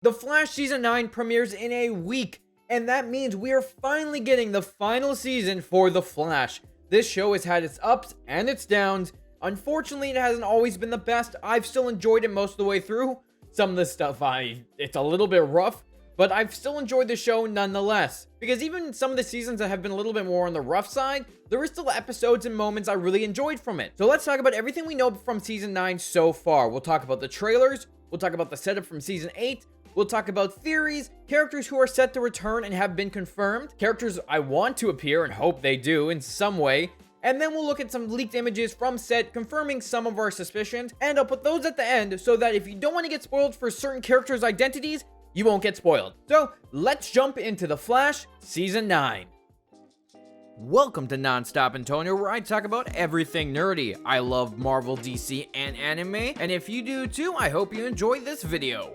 The Flash Season 9 premieres in a week, and that means we are finally getting the final season for The Flash. This show has had its ups and its downs. Unfortunately, it hasn't always been the best. I've still enjoyed it most of the way through. Some of the stuff, it's a little bit rough, but I've still enjoyed the show nonetheless. Because even some of the seasons that have been a little bit more on the rough side, there are still episodes and moments I really enjoyed from it. So let's talk about everything we know from Season 9 so far. We'll talk about the trailers, we'll talk about the setup from Season 8, we'll talk about theories, characters who are set to return and have been confirmed, characters I want to appear and hope they do in some way, and then we'll look at some leaked images from set confirming some of our suspicions, and I'll put those at the end so that if you don't want to get spoiled for certain characters' identities, you won't get spoiled. So let's jump into The Flash Season 9. Welcome to NonStopAntonio, where I talk about everything nerdy. I love Marvel, DC, and anime, and if you do too, I hope you enjoy this video.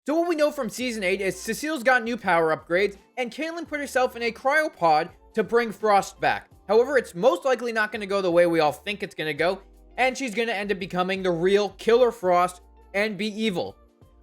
So what we know from Season 8 is Cecile's got new power upgrades, and Caitlin put herself in a cryopod to bring Frost back. However, it's most likely not going to go the way we all think it's going to go, and she's going to end up becoming the real Killer Frost and be evil.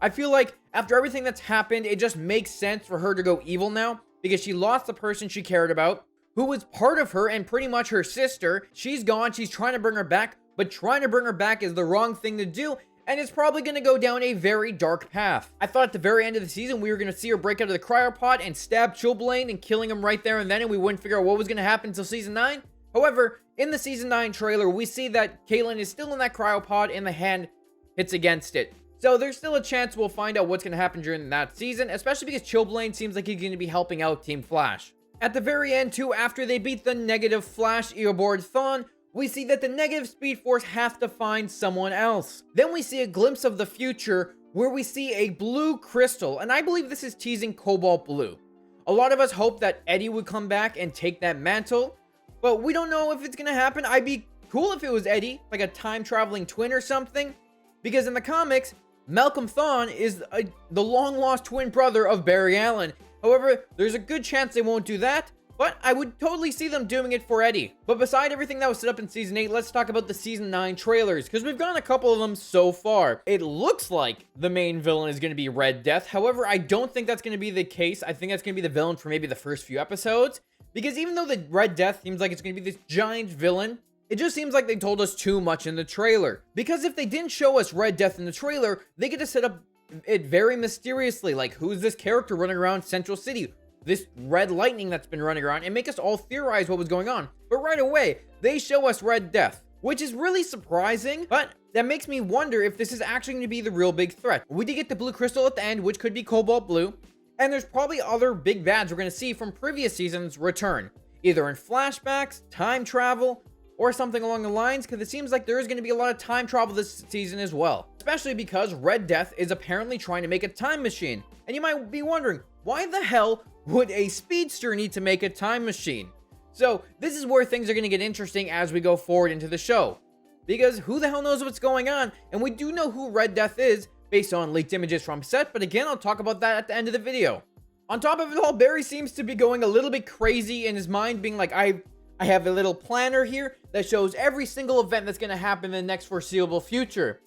I feel like after everything that's happened, it just makes sense for her to go evil now, because she lost the person she cared about, who was part of her and pretty much her sister. She's gone, she's trying to bring her back, but trying to bring her back is the wrong thing to do, and it's probably going to go down a very dark path. I thought at the very end of the season, we were going to see her break out of the cryopod and stab Chillblaine and killing him right there and then, and we wouldn't figure out what was going to happen until Season 9. However, in the Season 9 trailer, we see that Caitlin is still in that cryopod and the hand hits against it. So there's still a chance we'll find out what's going to happen during that season, especially because Chillblaine seems like he's going to be helping out Team Flash. At the very end, too, after they beat the negative Flash Eobard Thawne, we see that the negative Speed Force have to find someone else. Then we see a glimpse of the future where we see a blue crystal, and I believe this is teasing Cobalt Blue. A lot of us hope that Eddie would come back and take that mantle, but we don't know if it's gonna happen. I'd be cool if it was Eddie, like a time-traveling twin or something, because in the comics, Malcolm Thawne is the long-lost twin brother of Barry Allen. However, there's a good chance they won't do that, but I would totally see them doing it for Eddie. But beside everything that was set up in Season 8, let's talk about the Season 9 trailers, because we've gotten a couple of them so far. It looks like the main villain is going to be Red Death. However, I don't think that's going to be the case. I think that's going to be the villain for maybe the first few episodes, because even though the Red Death seems like it's going to be this giant villain, it just seems like they told us too much in the trailer. Because if they didn't show us Red Death in the trailer, they could have set up it very mysteriously, like who's this character running around Central City? This red lightning that's been running around, and make us all theorize what was going on. But right away, they show us Red Death, which is really surprising, but that makes me wonder if this is actually going to be the real big threat. We did get the blue crystal at the end, which could be Cobalt Blue, and there's probably other big bads we're going to see from previous seasons return, either in flashbacks, time travel, or something along the lines, because it seems like there is going to be a lot of time travel this season as well. Especially because Red Death is apparently trying to make a time machine. And you might be wondering, why the hell would a speedster need to make a time machine? So this is where things are going to get interesting as we go forward into the show. Because who the hell knows what's going on? And we do know who Red Death is based on leaked images from set, but again, I'll talk about that at the end of the video. On top of it all, Barry seems to be going a little bit crazy in his mind, being like, I have a little planner here that shows every single event that's going to happen in the next foreseeable future.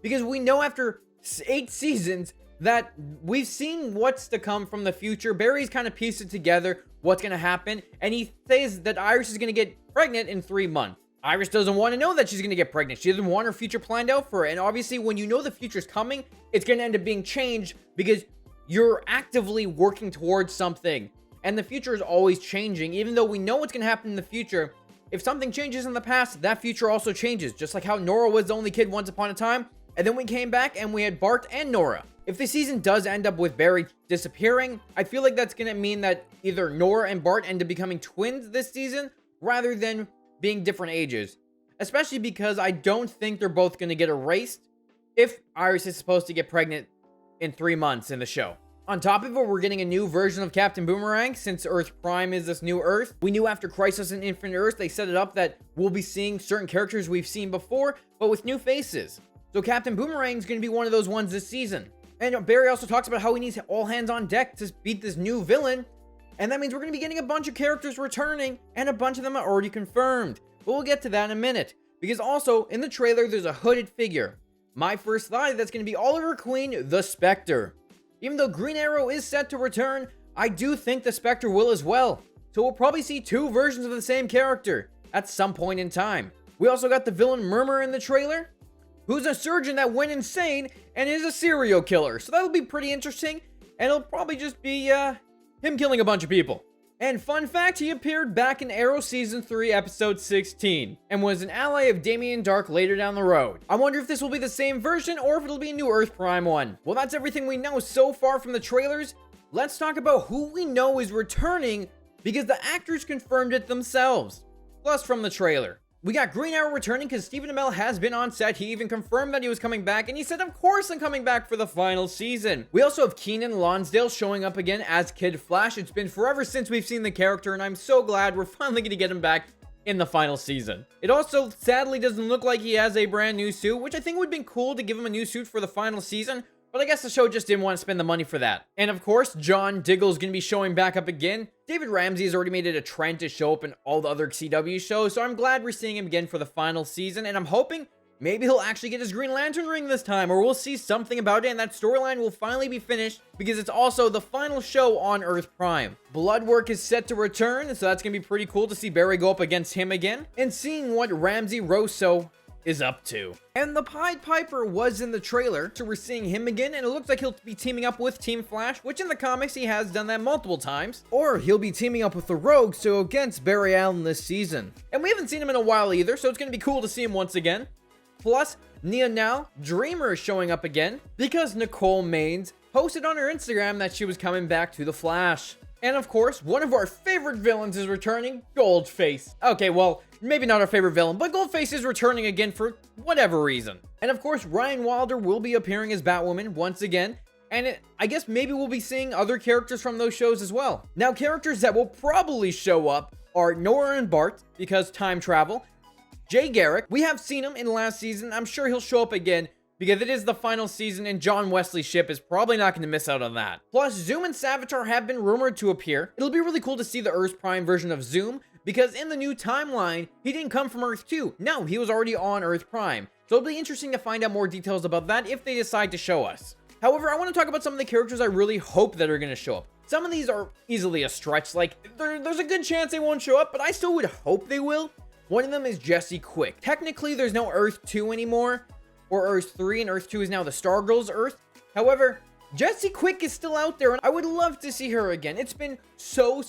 Because we know after 8 seasons that we've seen what's to come from the future. Barry's kind of pieced it together, what's going to happen, and he says that Iris is going to get pregnant in 3 months. Iris doesn't want to know that she's going to get pregnant. She doesn't want her future planned out for her. And obviously, when you know the future's coming, it's going to end up being changed because you're actively working towards something. And the future is always changing. Even though we know what's going to happen in the future, if something changes in the past, that future also changes. Just like how Nora was the only kid once upon a time, and then we came back and we had Bart and Nora. If the season does end up with Barry disappearing, I feel like that's going to mean that either Nora and Bart end up becoming twins this season, rather than being different ages. Especially because I don't think they're both going to get erased if Iris is supposed to get pregnant in 3 months in the show. On top of it, we're getting a new version of Captain Boomerang, since Earth Prime is this new Earth. We knew after Crisis on Infinite Earths, they set it up that we'll be seeing certain characters we've seen before, but with new faces. So Captain Boomerang is going to be one of those ones this season. And Barry also talks about how he needs all hands on deck to beat this new villain. And that means we're going to be getting a bunch of characters returning, and a bunch of them are already confirmed. But we'll get to that in a minute. Because also, in the trailer, there's a hooded figure. My first thought is that's going to be Oliver Queen, the Spectre. Even though Green Arrow is set to return, I do think the Spectre will as well. So we'll probably see two versions of the same character at some point in time. We also got the villain Murmur in the trailer, who's a surgeon that went insane and is a serial killer. So that'll be pretty interesting, and it'll probably just be him killing a bunch of people. And fun fact, he appeared back in Arrow Season 3, Episode 16, and was an ally of Damien Darhk later down the road. I wonder if this will be the same version, or if it'll be a new Earth Prime one. Well, that's everything we know so far from the trailers. Let's talk about who we know is returning, because the actors confirmed it themselves. Plus from the trailer, we got Green Arrow returning because Stephen Amell has been on set. He even confirmed that he was coming back, and he said, of course I'm coming back for the final season. We also have Keenan Lonsdale showing up again as Kid Flash. It's been forever since we've seen the character, and I'm so glad we're finally going to get him back in the final season. It also sadly doesn't look like he has a brand new suit, which I think would have been cool to give him a new suit for the final season, but I guess the show just didn't want to spend the money for that. And of course, John Diggle's going to be showing back up again. David Ramsey has already made it a trend to show up in all the other CW shows, so I'm glad we're seeing him again for the final season, and I'm hoping maybe he'll actually get his Green Lantern ring this time, or we'll see something about it, and that storyline will finally be finished, because it's also the final show on Earth Prime. Bloodwork is set to return, so that's going to be pretty cool to see Barry go up against him again, and seeing what Ramsey Rosso is up to. And the Pied Piper was in the trailer, so we're seeing him again, and it looks like he'll be teaming up with Team Flash, which in the comics he has done that multiple times. Or he'll be teaming up with the Rogue, so against Barry Allen this season. And we haven't seen him in a while either, so it's going to be cool to see him once again. Plus, Nia Now, Dreamer is showing up again, because Nicole Maines posted on her Instagram that she was coming back to the Flash. And of course, one of our favorite villains is returning, Goldface. Okay, well, maybe not our favorite villain, but Goldface is returning again for whatever reason. And of course, Ryan Wilder will be appearing as Batwoman once again, and I guess maybe we'll be seeing other characters from those shows as well. Now, characters that will probably show up are Nora and Bart, because time travel. Jay Garrick, we have seen him in last season. I'm sure he'll show up again, because it is the final season, and John Wesley's ship is probably not going to miss out on that. Plus, Zoom and Savitar have been rumored to appear. It'll be really cool to see the Earth Prime version of Zoom, because in the new timeline, he didn't come from Earth 2. No, he was already on Earth Prime. So it'll be interesting to find out more details about that if they decide to show us. However, I want to talk about some of the characters I really hope that are going to show up. Some of these are easily a stretch, like there's a good chance they won't show up, but I still would hope they will. One of them is Jesse Quick. Technically, there's no Earth 2 anymore, or Earth 3, and Earth 2 is now the Stargirl's Earth. However, Jesse Quick is still out there, and I would love to see her again. It's been so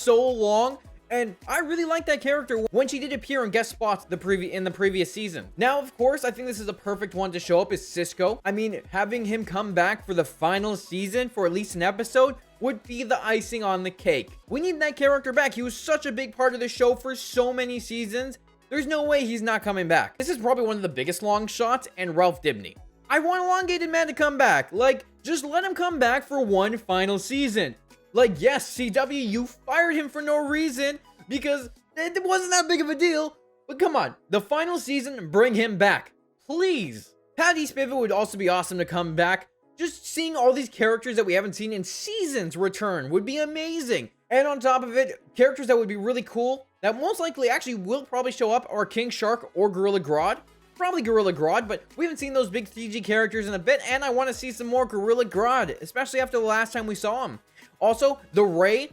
long, and I really like that character when she did appear in guest spots in the previous season. Now, of course, I think this is a perfect one to show up is Cisco. I mean, having him come back for the final season for at least an episode would be the icing on the cake. We need that character back. He was such a big part of the show for so many seasons. There's no way he's not coming back. This is probably one of the biggest long shots, and Ralph Dibny. I want Elongated Man to come back. Like, just let him come back for one final season. Like, yes, CW, you fired him for no reason because it wasn't that big of a deal. But come on, the final season, bring him back. Please. Patty Spivot would also be awesome to come back. Just seeing all these characters that we haven't seen in seasons return would be amazing. And on top of it, characters that would be really cool, that most likely actually will probably show up, are King Shark or Gorilla Grodd. Probably Gorilla Grodd, but we haven't seen those big CG characters in a bit, and I want to see some more Gorilla Grodd, especially after the last time we saw him. Also, the Ray.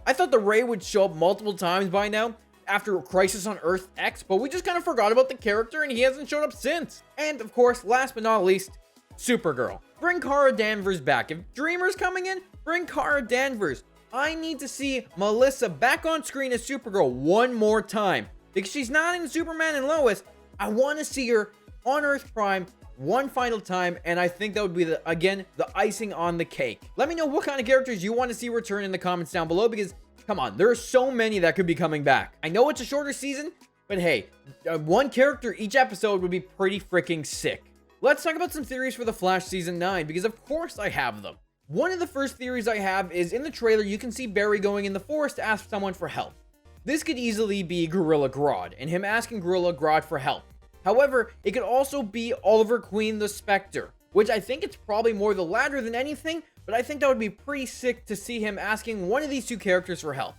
I thought the Ray would show up multiple times by now after Crisis on Earth X, but we just kind of forgot about the character, and he hasn't showed up since. And of course, last but not least, Supergirl. Bring Kara Danvers back. If Dreamer's coming in, bring Kara Danvers. I need to see Melissa back on screen as Supergirl one more time. Because she's not in Superman and Lois, I want to see her on Earth Prime one final time, and I think that would be, again, the icing on the cake. Let me know what kind of characters you want to see return in the comments down below, because, come on, there are so many that could be coming back. I know it's a shorter season, but hey, one character each episode would be pretty freaking sick. Let's talk about some theories for The Flash Season 9, because of course I have them. One of the first theories I have is in the trailer, you can see Barry going in the forest to ask someone for help. This could easily be Gorilla Grodd, and him asking Gorilla Grodd for help. However, it could also be Oliver Queen the Spectre, which I think it's probably more the latter than anything, but I think that would be pretty sick to see him asking one of these two characters for help.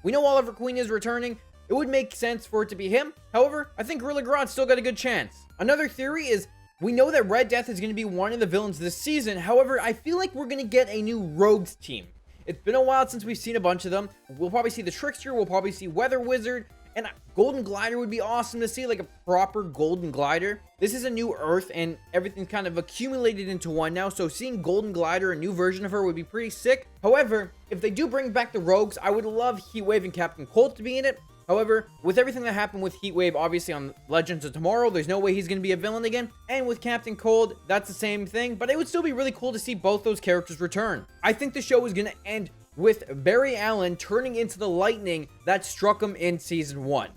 We know Oliver Queen is returning. It would make sense for it to be him. However, I think Gorilla Grodd still got a good chance. Another theory is We know that Red Death is going to be one of the villains this season. However, I feel like we're going to get a new rogues team. It's been a while since we've seen a bunch of them. We'll probably see the Trickster, we'll probably see Weather Wizard, and Golden Glider would be awesome to see, like a proper Golden Glider. This is a new Earth, and everything's kind of accumulated into one now, so seeing Golden Glider, a new version of her, would be pretty sick. However, if they do bring back the rogues, I would love Heatwave and Captain Cold to be in it. However, with everything that happened with Heatwave, obviously on Legends of Tomorrow, there's no way he's going to be a villain again. And with Captain Cold, that's the same thing. But it would still be really cool to see both those characters return. I think the show is going to end with Barry Allen turning into the lightning that struck him in Season 1.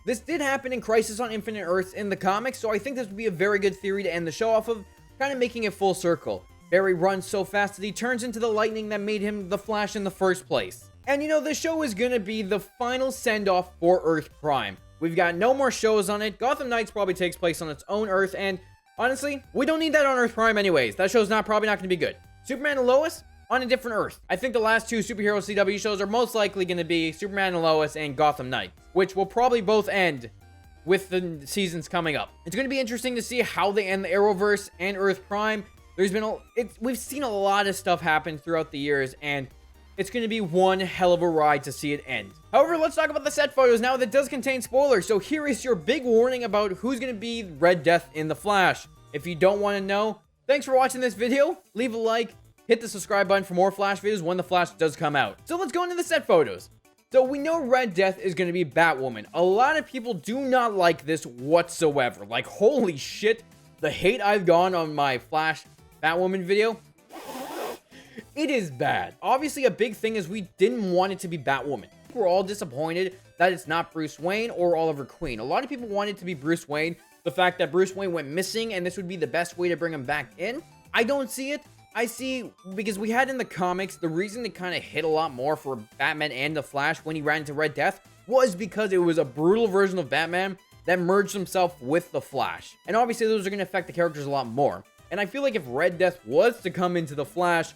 This did happen in Crisis on Infinite Earths in the comics, so I think this would be a very good theory to end the show off of, kind of making it full circle. Barry runs so fast that he turns into the lightning that made him the Flash in the first place. And you know, the show is gonna be the final send-off for Earth Prime. We've got no more shows on it. Gotham Knights probably takes place on its own Earth, and honestly, we don't need that on Earth Prime anyways. That show's probably not gonna be good. Superman and Lois, on a different Earth. I think the last two superhero CW shows are most likely gonna be Superman and Lois and Gotham Knights, which will probably both end with the seasons coming up. It's gonna be interesting to see how they end the Arrowverse and Earth Prime. We've seen a lot of stuff happen throughout the years, and it's going to be one hell of a ride to see it end. However, let's talk about the set photos now. That does contain spoilers, so here is your big warning about who's going to be Red Death in The Flash. If you don't want to know, thanks for watching this video. Leave a like, hit the subscribe button for more Flash videos when The Flash does come out. So let's go into the set photos. So we know Red Death is going to be Batwoman. A lot of people do not like this whatsoever. Like, holy shit, the hate I've gone on my Flash Batwoman video. It is bad. Obviously, a big thing is we didn't want it to be Batwoman. We're all disappointed that it's not Bruce Wayne or Oliver Queen. A lot of people wanted it to be Bruce Wayne. The fact that Bruce Wayne went missing and this would be the best way to bring him back in. I don't see it. I see, because we had in the comics, the reason it kind of hit a lot more for Batman and the Flash when he ran into Red Death was because it was a brutal version of Batman that merged himself with the Flash. And obviously, those are going to affect the characters a lot more. And I feel like if Red Death was to come into the Flash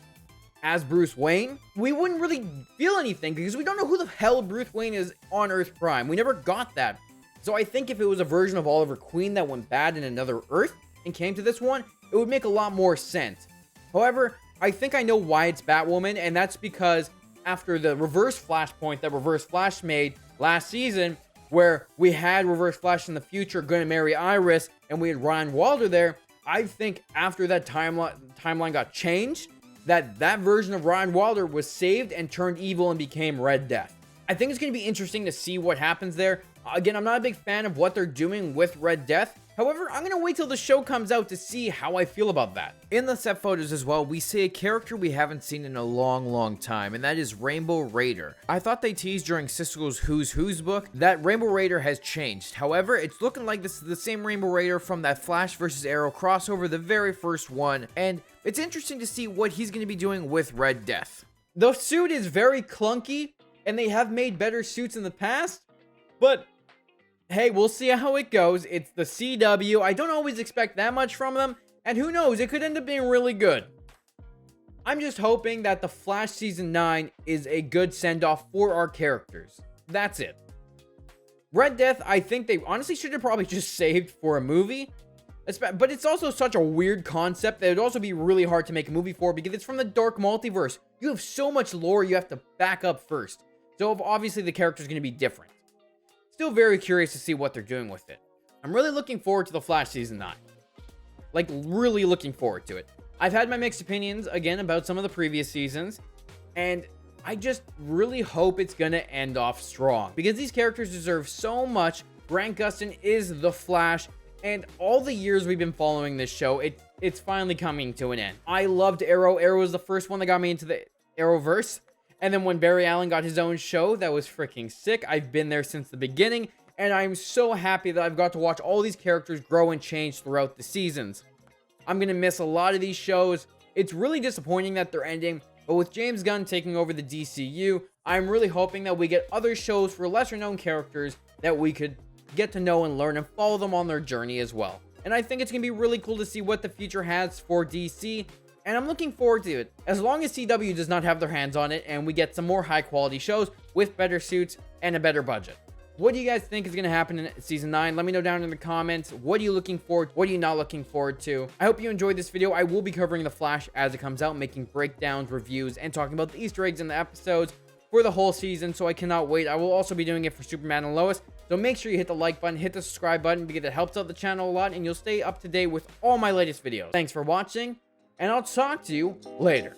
as Bruce Wayne, we wouldn't really feel anything because we don't know who the hell Bruce Wayne is on Earth Prime. We never got that. So I think if it was a version of Oliver Queen that went bad in another Earth and came to this one, it would make a lot more sense. However, I think I know why it's Batwoman, and that's because after the Reverse Flashpoint that Reverse Flash made last season, where we had Reverse Flash in the future going to marry Iris, and we had Ryan Wilder there, I think after that timeline got changed, that version of Ryan Wilder was saved and turned evil and became Red Death. I think it's going to be interesting to see what happens there. Again, I'm not a big fan of what they're doing with Red Death. However, I'm going to wait till the show comes out to see how I feel about that. In the set photos as well, we see a character we haven't seen in a long time, and that is Rainbow Raider. I thought they teased during Siskel's Who's Who's book that Rainbow Raider has changed. However, it's looking like this is the same Rainbow Raider from that Flash vs. Arrow crossover, the very first one, and it's interesting to see what he's going to be doing with Red Death. The suit is very clunky, and they have made better suits in the past, but hey, we'll see how it goes. It's the CW. I don't always expect that much from them, and who knows, it could end up being really good. I'm just hoping that the Flash Season 9 is a good send-off for our characters. That's it. Red Death, I think they honestly should have probably just saved for a movie. But it's also such a weird concept that it would also be really hard to make a movie for because it's from the Dark Multiverse. You have so much lore you have to back up first. So obviously the character's going to be different. Still very curious to see what they're doing with it. I'm really looking forward to the Flash Season 9. Like, really looking forward to it. I've had my mixed opinions, again, about some of the previous seasons, and I just really hope it's gonna end off strong, because these characters deserve so much. Grant Gustin is the Flash, and all the years we've been following this show, it's finally coming to an end. I loved Arrow. Arrow was the first one that got me into the Arrowverse. And then when Barry Allen got his own show, that was freaking sick. I've been there since the beginning, and I'm so happy that I've got to watch all these characters grow and change throughout the seasons. I'm going to miss a lot of these shows. It's really disappointing that they're ending, but with James Gunn taking over the DCU, I'm really hoping that we get other shows for lesser known characters that we could get to know and learn and follow them on their journey as well. And I think it's going to be really cool to see what the future has for DC, and I'm looking forward to it, as long as CW does not have their hands on it and we get some more high quality shows with better suits and a better budget. What do you guys think is going to happen in season 9? Let me know down in the comments. What are you looking forward to? What are you not looking forward to? I hope you enjoyed this video. I will be covering The Flash as it comes out, making breakdowns, reviews, and talking about the Easter eggs in the episodes for the whole season, so I cannot wait. I will also be doing it for Superman and Lois, so make sure you hit the like button, hit the subscribe button, because it helps out the channel a lot, and you'll stay up to date with all my latest videos. Thanks for watching, and I'll talk to you later.